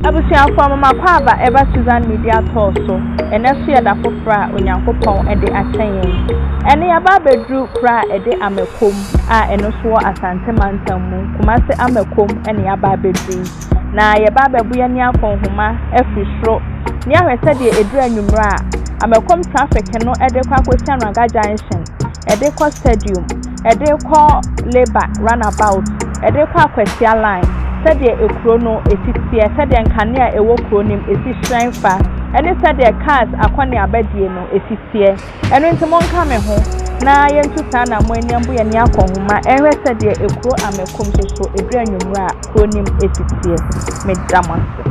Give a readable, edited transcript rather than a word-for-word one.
Abusia for mama kwaba eba Susan Media Torso eneso ye da fofra onyankopon ede achen ene aba bedru kra ede amekom a eno so asante mantam mu kumase amekom ene aba bedru na ye ba bebu ye ne akonhoma afisro ne ahwese de edru anwumra amekom traffic no ede kwa kwesian raga junction ede kwa stadium ede kwa labor runabout ede kwa kwesia line sɛdeɛ ekuro no esitiɛ sɛdeɛ nkanea ewo kuro nim esi shrine fa ɛne sɛdeɛ cars akɔne abadie no esitiɛ ɛno nti monka me ho na yɛntu saa na mo aniambo yɛ ne akɔnhoma ɛhwɛ sɛdeɛ ekuro amekom soso edura nwumra kuro nim esitiɛ medamase